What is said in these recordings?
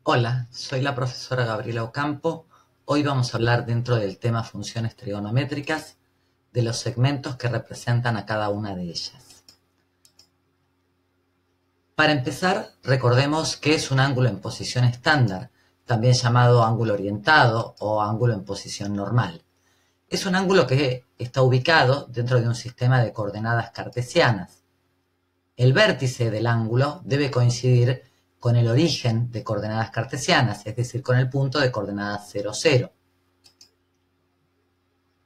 Hola, soy la profesora Gabriela Ocampo. Hoy vamos a hablar dentro del tema funciones trigonométricas de los segmentos que representan a cada una de ellas. Para empezar, recordemos que es un ángulo en posición estándar, también llamado ángulo orientado o ángulo en posición normal. Es un ángulo que está ubicado dentro de un sistema de coordenadas cartesianas. El vértice del ángulo debe coincidir con el origen de coordenadas cartesianas, es decir, con el punto de coordenadas 0, 0.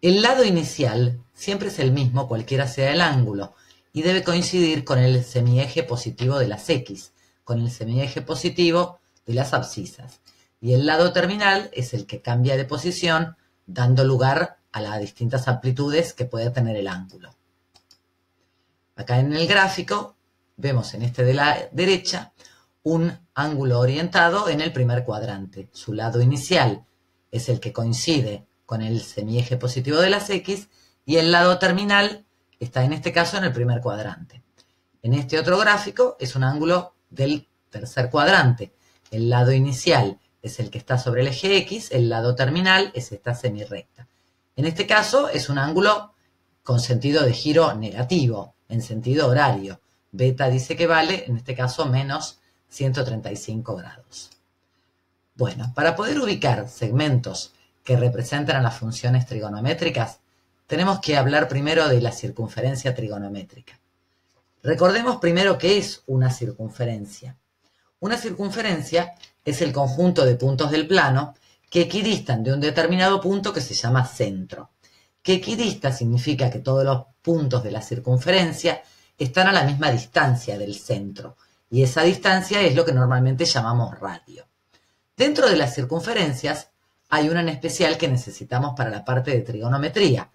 El lado inicial siempre es el mismo cualquiera sea el ángulo y debe coincidir con el semieje positivo de las X, con el semieje positivo de las abscisas. Y el lado terminal es el que cambia de posición, dando lugar a las distintas amplitudes que puede tener el ángulo. Acá en el gráfico vemos en este de la derecha un ángulo orientado en el primer cuadrante. Su lado inicial es el que coincide con el semieje positivo de las X y el lado terminal está en este caso en el primer cuadrante. En este otro gráfico es un ángulo del tercer cuadrante. El lado inicial es el que está sobre el eje X, el lado terminal es esta semirrecta. En este caso es un ángulo con sentido de giro negativo, en sentido horario. Beta dice que vale, en este caso, menos 135 grados. Bueno, para poder ubicar segmentos que representan a las funciones trigonométricas, tenemos que hablar primero de la circunferencia trigonométrica. Recordemos primero qué es una circunferencia. Una circunferencia es el conjunto de puntos del plano que equidistan de un determinado punto que se llama centro. Que equidista significa que todos los puntos de la circunferencia están a la misma distancia del centro, y esa distancia es lo que normalmente llamamos radio. Dentro de las circunferencias hay una en especial que necesitamos para la parte de trigonometría.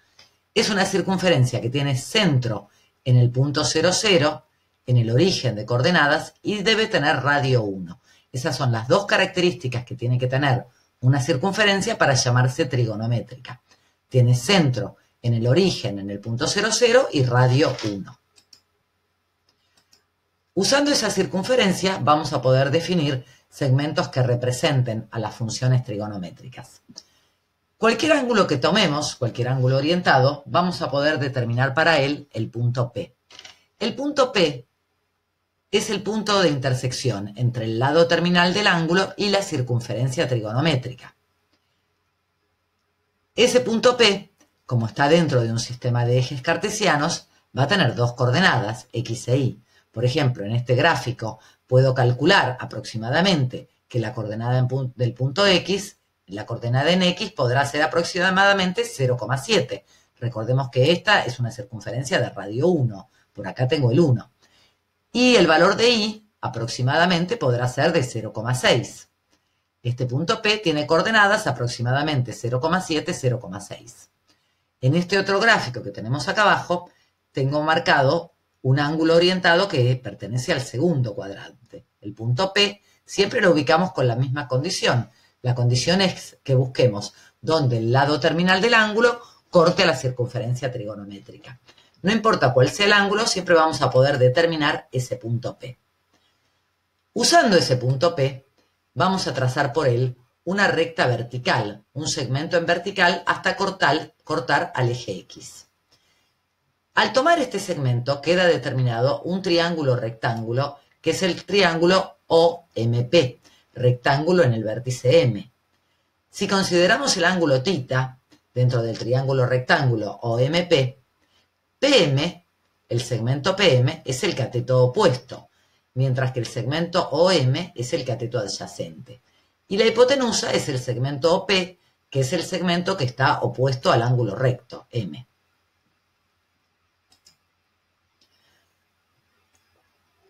Es una circunferencia que tiene centro en el punto 0, 0, en el origen de coordenadas, y debe tener radio 1. Esas son las dos características que tiene que tener una circunferencia para llamarse trigonométrica. Tiene centro en el origen, en el punto 0, 0, y radio 1. Usando esa circunferencia vamos a poder definir segmentos que representen a las funciones trigonométricas. Cualquier ángulo que tomemos, cualquier ángulo orientado, vamos a poder determinar para él el punto P. El punto P es el punto de intersección entre el lado terminal del ángulo y la circunferencia trigonométrica. Ese punto P, como está dentro de un sistema de ejes cartesianos, va a tener dos coordenadas, X e Y. Por ejemplo, en este gráfico puedo calcular aproximadamente que la coordenada del punto X, la coordenada en X podrá ser aproximadamente 0,7. Recordemos que esta es una circunferencia de radio 1. Por acá tengo el 1. Y el valor de Y aproximadamente podrá ser de 0,6. Este punto P tiene coordenadas aproximadamente 0,7, 0,6. En este otro gráfico que tenemos acá abajo, tengo marcado un ángulo orientado que pertenece al segundo cuadrante. El punto P siempre lo ubicamos con la misma condición. La condición es que busquemos donde el lado terminal del ángulo corte a la circunferencia trigonométrica. No importa cuál sea el ángulo, siempre vamos a poder determinar ese punto P. Usando ese punto P, vamos a trazar por él una recta vertical, un segmento en vertical hasta cortar al eje X. Al tomar este segmento queda determinado un triángulo rectángulo que es el triángulo OMP, rectángulo en el vértice M. Si consideramos el ángulo θ dentro del triángulo rectángulo OMP, PM, el segmento PM, es el cateto opuesto, mientras que el segmento OM es el cateto adyacente. Y la hipotenusa es el segmento OP, que es el segmento que está opuesto al ángulo recto, M.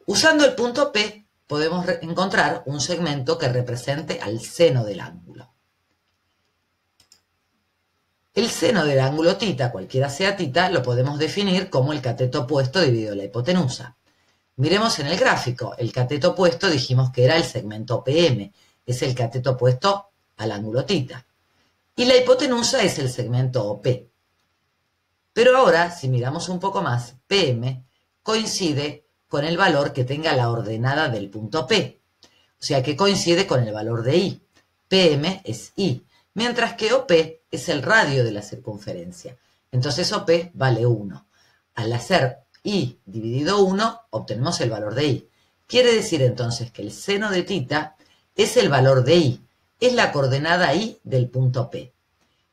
Usando el punto P, podemos encontrar un segmento que represente al seno del ángulo. El seno del ángulo θ, cualquiera sea θ, lo podemos definir como el cateto opuesto dividido la hipotenusa. Miremos en el gráfico, el cateto opuesto dijimos que era el segmento PM, es el cateto opuesto al ángulo θ. Y la hipotenusa es el segmento OP. Pero ahora, si miramos un poco más, PM coincide con el valor que tenga la ordenada del punto P. O sea que coincide con el valor de I. PM es I, mientras que OP es el radio de la circunferencia. Entonces OP vale 1. Al hacer I dividido 1, obtenemos el valor de I. Quiere decir entonces que el seno de tita es el valor de I, es la coordenada I del punto P.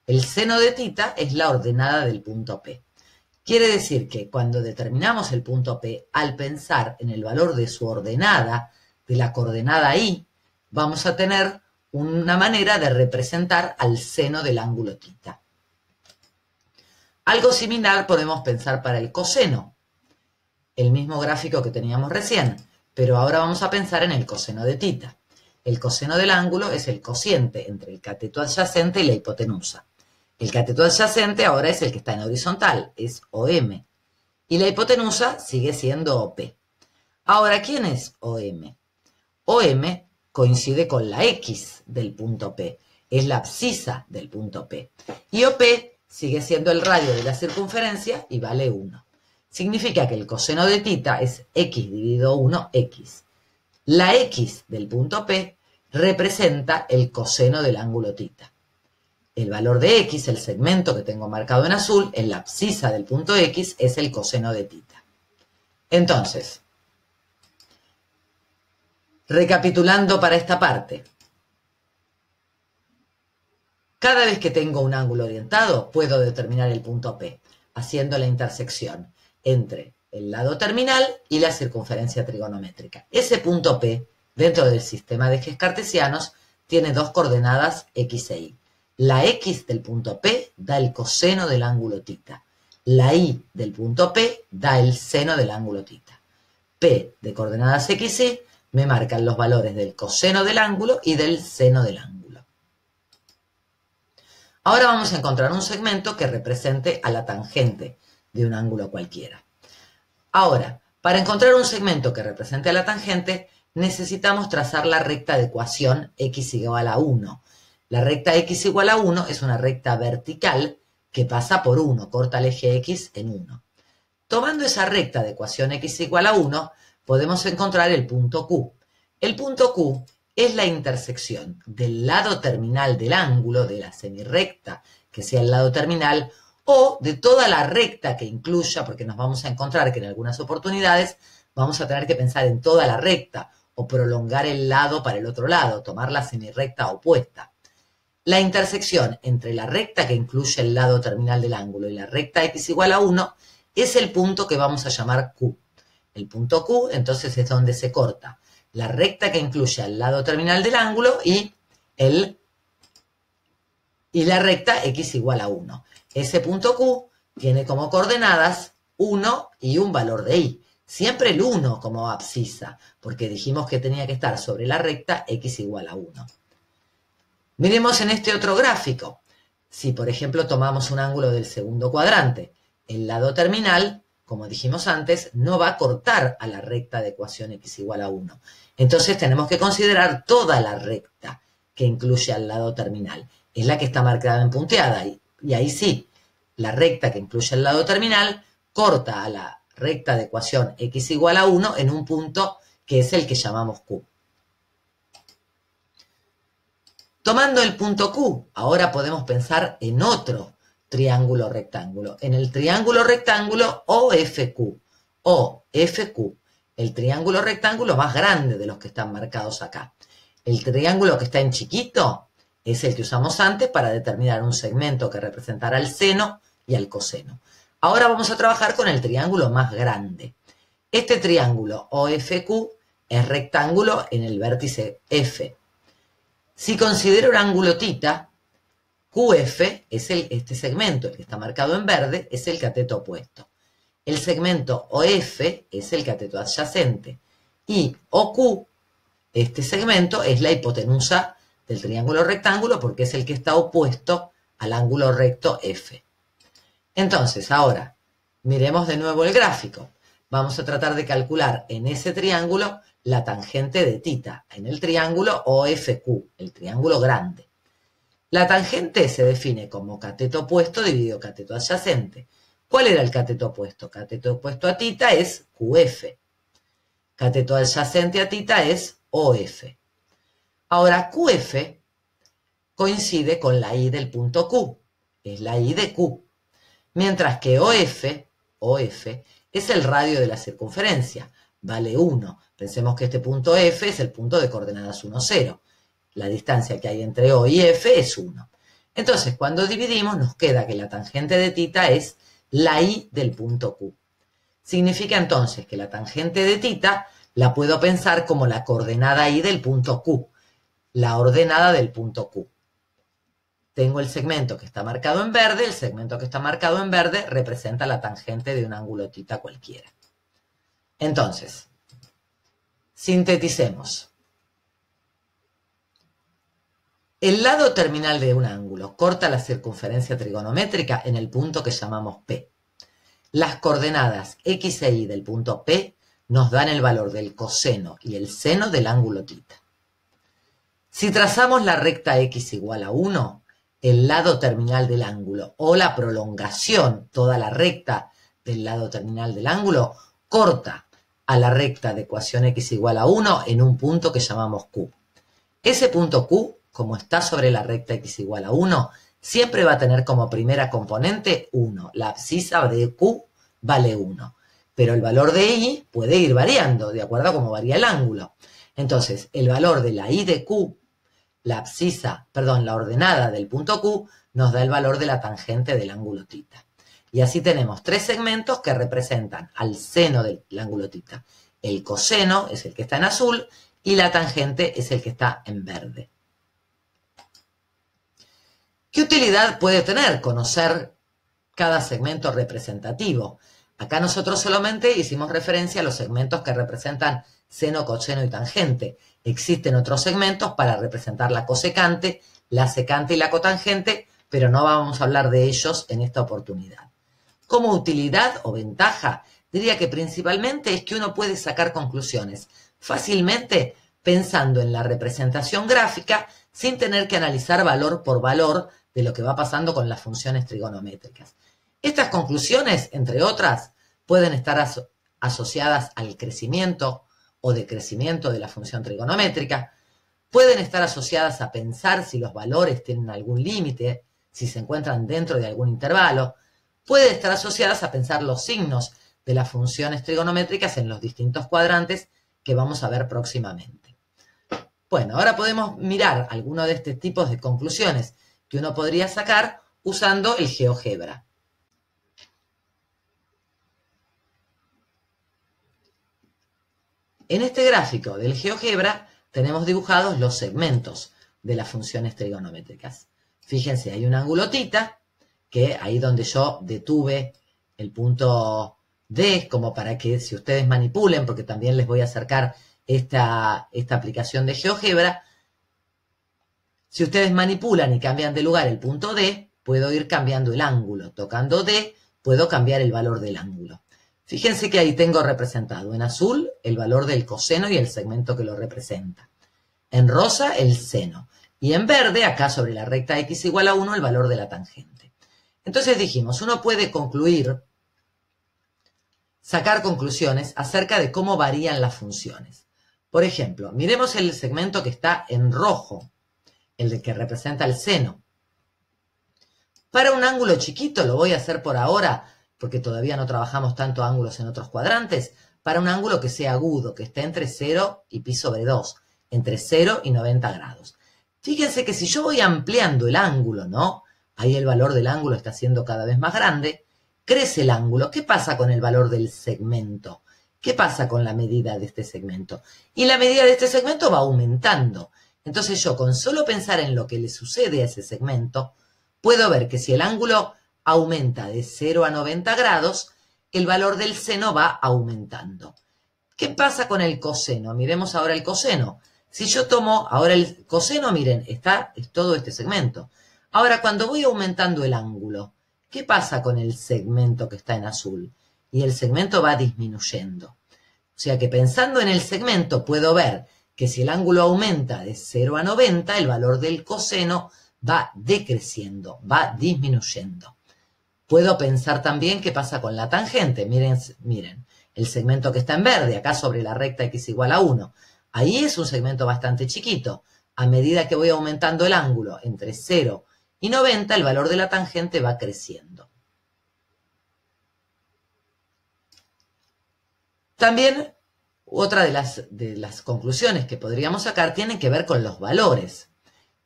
El seno de tita es la ordenada del punto P. Quiere decir que cuando determinamos el punto P, al pensar en el valor de su ordenada, de la coordenada I, vamos a tener una manera de representar al seno del ángulo tita. Algo similar podemos pensar para el coseno, el mismo gráfico que teníamos recién, pero ahora vamos a pensar en el coseno de tita. El coseno del ángulo es el cociente entre el cateto adyacente y la hipotenusa. El cateto adyacente ahora es el que está en horizontal, es OM, y la hipotenusa sigue siendo OP. Ahora, ¿quién es OM? OM coincide con la X del punto P, es la abscisa del punto P, y OP sigue siendo el radio de la circunferencia y vale 1. Significa que el coseno de tita es X dividido 1, X. La X del punto P representa el coseno del ángulo tita. El valor de X, el segmento que tengo marcado en azul, en la abscisa del punto X, es el coseno de tita. Entonces, recapitulando para esta parte, cada vez que tengo un ángulo orientado, puedo determinar el punto P, haciendo la intersección entre el lado terminal y la circunferencia trigonométrica. Ese punto P, dentro del sistema de ejes cartesianos, tiene dos coordenadas X e Y. La X del punto P da el coseno del ángulo tita. La Y del punto P da el seno del ángulo tita. P de coordenadas X y me marcan los valores del coseno del ángulo y del seno del ángulo. Ahora vamos a encontrar un segmento que represente a la tangente de un ángulo cualquiera. Ahora, para encontrar un segmento que represente a la tangente, necesitamos trazar la recta de ecuación x igual a 1. La recta x igual a 1 es una recta vertical que pasa por 1, corta el eje x en 1. Tomando esa recta de ecuación x igual a 1, podemos encontrar el punto Q. El punto Q es la intersección del lado terminal del ángulo, de la semirrecta que sea el lado terminal, o de toda la recta que incluya, porque nos vamos a encontrar que en algunas oportunidades vamos a tener que pensar en toda la recta o prolongar el lado para el otro lado, tomar la semirrecta opuesta. La intersección entre la recta que incluye el lado terminal del ángulo y la recta x igual a 1 es el punto que vamos a llamar Q. El punto Q entonces es donde se corta la recta que incluye el lado terminal del ángulo y la recta x igual a 1. Ese punto Q tiene como coordenadas 1 y un valor de y. Siempre el 1 como abscisa, porque dijimos que tenía que estar sobre la recta x igual a 1. Miremos en este otro gráfico. Si, por ejemplo, tomamos un ángulo del segundo cuadrante, el lado terminal, como dijimos antes, no va a cortar a la recta de ecuación x igual a 1. Entonces tenemos que considerar toda la recta que incluye al lado terminal. Es la que está marcada en punteada. Y ahí sí, la recta que incluye el lado terminal corta a la recta de ecuación x igual a 1 en un punto que es el que llamamos Q. Tomando el punto Q, ahora podemos pensar en otro triángulo rectángulo. En el triángulo rectángulo OFQ. OFQ, el triángulo rectángulo más grande de los que están marcados acá. El triángulo que está en chiquito es el que usamos antes para determinar un segmento que representará el seno y el coseno. Ahora vamos a trabajar con el triángulo más grande. Este triángulo OFQ es rectángulo en el vértice F. Si considero un ángulo tita, QF es este segmento, el que está marcado en verde, es el cateto opuesto. El segmento OF es el cateto adyacente. Y OQ, este segmento, es la hipotenusa del triángulo rectángulo porque es el que está opuesto al ángulo recto F. Entonces, ahora, miremos de nuevo el gráfico. Vamos a tratar de calcular en ese triángulo la tangente de tita, en el triángulo OFQ, el triángulo grande. La tangente se define como cateto opuesto dividido cateto adyacente. ¿Cuál era el cateto opuesto? Cateto opuesto a tita es QF. Cateto adyacente a tita es OF. Ahora, QF coincide con la I del punto Q, es la I de Q, mientras que OF es el radio de la circunferencia, vale 1. Pensemos que este punto F es el punto de coordenadas 1, 0. La distancia que hay entre O y F es 1. Entonces, cuando dividimos, nos queda que la tangente de θ es la I del punto Q. Significa entonces que la tangente de θ la puedo pensar como la coordenada I del punto Q, la ordenada del punto Q. Tengo el segmento que está marcado en verde, el segmento que está marcado en verde representa la tangente de un ángulo θ cualquiera. Entonces, sinteticemos. El lado terminal de un ángulo corta la circunferencia trigonométrica en el punto que llamamos P. Las coordenadas X e Y del punto P nos dan el valor del coseno y el seno del ángulo θ. Si trazamos la recta X igual a 1, el lado terminal del ángulo o la prolongación, toda la recta del lado terminal del ángulo, corta a la recta de ecuación X igual a 1 en un punto que llamamos Q. Ese punto Q, como está sobre la recta X igual a 1, siempre va a tener como primera componente 1. La abscisa de Q vale 1. Pero el valor de I puede ir variando, de acuerdo a cómo varía el ángulo. Entonces, el valor de la I de Q, la ordenada del punto Q, nos da el valor de la tangente del ángulo θ. Y así tenemos tres segmentos que representan al seno del ángulo θ. El coseno es el que está en azul y la tangente es el que está en verde. ¿Qué utilidad puede tener conocer cada segmento representativo? Acá nosotros solamente hicimos referencia a los segmentos que representan seno, coseno y tangente. Existen otros segmentos para representar la cosecante, la secante y la cotangente, pero no vamos a hablar de ellos en esta oportunidad. Como utilidad o ventaja, diría que principalmente es que uno puede sacar conclusiones fácilmente pensando en la representación gráfica sin tener que analizar valor por valor de lo que va pasando con las funciones trigonométricas. Estas conclusiones, entre otras, pueden estar asociadas al crecimiento o decrecimiento de la función trigonométrica, pueden estar asociadas a pensar si los valores tienen algún límite, si se encuentran dentro de algún intervalo, pueden estar asociadas a pensar los signos de las funciones trigonométricas en los distintos cuadrantes que vamos a ver próximamente. Bueno, ahora podemos mirar algunos de estos tipos de conclusiones que uno podría sacar usando el GeoGebra. En este gráfico del GeoGebra tenemos dibujados los segmentos de las funciones trigonométricas. Fíjense, hay un ángulo θ, que ahí donde yo detuve el punto D, como para que si ustedes manipulen, porque también les voy a acercar esta aplicación de GeoGebra, si ustedes manipulan y cambian de lugar el punto D, puedo ir cambiando el ángulo. Tocando D, puedo cambiar el valor del ángulo. Fíjense que ahí tengo representado en azul el valor del coseno y el segmento que lo representa. En rosa el seno. Y en verde, acá sobre la recta X igual a 1, el valor de la tangente. Entonces dijimos, uno puede sacar conclusiones acerca de cómo varían las funciones. Por ejemplo, miremos el segmento que está en rojo, el que representa el seno. Para un ángulo chiquito, lo voy a hacer por ahora, porque todavía no trabajamos tanto ángulos en otros cuadrantes, para un ángulo que sea agudo, que esté entre 0 y pi sobre 2, entre 0 y 90 grados. Fíjense que si yo voy ampliando el ángulo, ¿no? Ahí el valor del ángulo está siendo cada vez más grande, crece el ángulo. ¿Qué pasa con el valor del segmento? ¿Qué pasa con la medida de este segmento? Y la medida de este segmento va aumentando. Entonces yo, con solo pensar en lo que le sucede a ese segmento, puedo ver que si el ángulo aumenta de 0 a 90 grados, el valor del seno va aumentando. ¿Qué pasa con el coseno? Miremos ahora el coseno. Si yo tomo ahora el coseno, miren, es todo este segmento. Ahora, cuando voy aumentando el ángulo, ¿qué pasa con el segmento que está en azul? Y el segmento va disminuyendo. O sea que pensando en el segmento, puedo ver que si el ángulo aumenta de 0 a 90, el valor del coseno va decreciendo, va disminuyendo. Puedo pensar también qué pasa con la tangente. Miren, el segmento que está en verde, acá sobre la recta X igual a 1. Ahí es un segmento bastante chiquito. a medida que voy aumentando el ángulo entre 0 y 90, el valor de la tangente va creciendo. También otra de las conclusiones que podríamos sacar tiene que ver con los valores.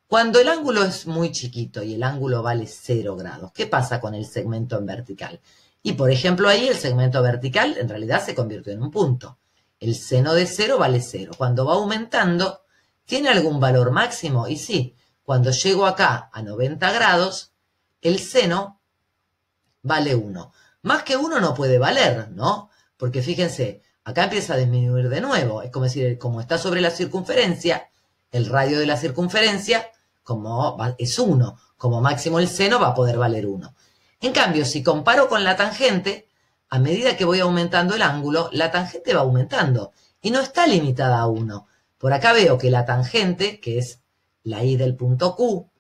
Cuando el ángulo es muy chiquito y el ángulo vale 0 grados, ¿qué pasa con el segmento en vertical? Y por ejemplo ahí el segmento vertical en realidad se convirtió en un punto. El seno de 0 vale 0. Cuando va aumentando, ¿tiene algún valor máximo? Y sí, cuando llego acá a 90 grados, el seno vale 1. Más que 1 no puede valer, ¿no? Porque fíjense, acá empieza a disminuir de nuevo. Es como decir, como está sobre la circunferencia, el radio de la circunferencia es 1. Como máximo el seno va a poder valer 1. En cambio, si comparo con la tangente, a medida que voy aumentando el ángulo, la tangente va aumentando y no está limitada a 1. Por acá veo que la tangente, que es la y del punto Q,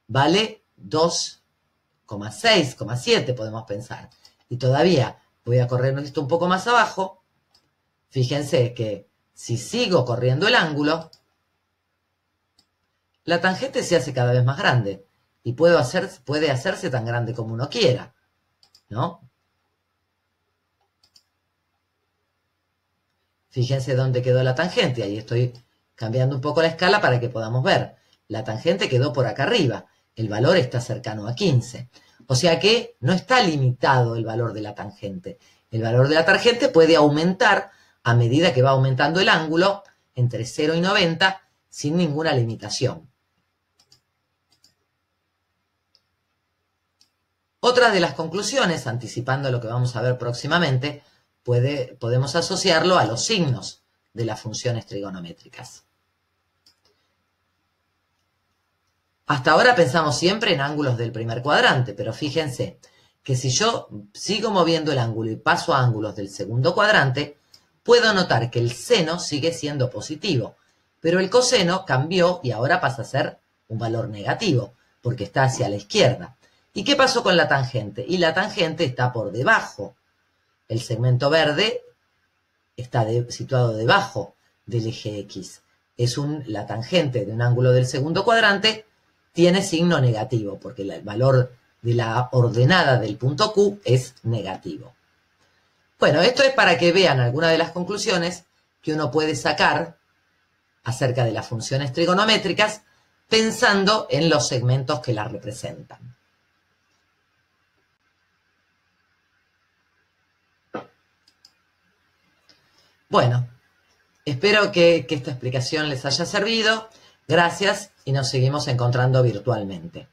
vale 2,6,7 podemos pensar. Y todavía voy a correr esto un poco más abajo. Fíjense que si sigo corriendo el ángulo, la tangente se hace cada vez más grande y puede hacerse tan grande como uno quiera, ¿no? Fíjense dónde quedó la tangente. Ahí estoy cambiando un poco la escala para que podamos ver. La tangente quedó por acá arriba. El valor está cercano a 15. O sea que no está limitado el valor de la tangente. El valor de la tangente puede aumentar a medida que va aumentando el ángulo entre 0 y 90 sin ninguna limitación. Otra de las conclusiones, anticipando lo que vamos a ver próximamente, podemos asociarlo a los signos de las funciones trigonométricas. Hasta ahora pensamos siempre en ángulos del primer cuadrante, pero fíjense que si yo sigo moviendo el ángulo y paso a ángulos del segundo cuadrante, puedo notar que el seno sigue siendo positivo, pero el coseno cambió y ahora pasa a ser un valor negativo, porque está hacia la izquierda. ¿Y qué pasó con la tangente? Y la tangente está por debajo. El segmento verde está situado debajo del eje X. La tangente de un ángulo del segundo cuadrante tiene signo negativo, porque el valor de la ordenada del punto Q es negativo. Bueno, esto es para que vean algunas de las conclusiones que uno puede sacar acerca de las funciones trigonométricas pensando en los segmentos que las representan. Bueno, espero que esta explicación les haya servido. Gracias y nos seguimos encontrando virtualmente.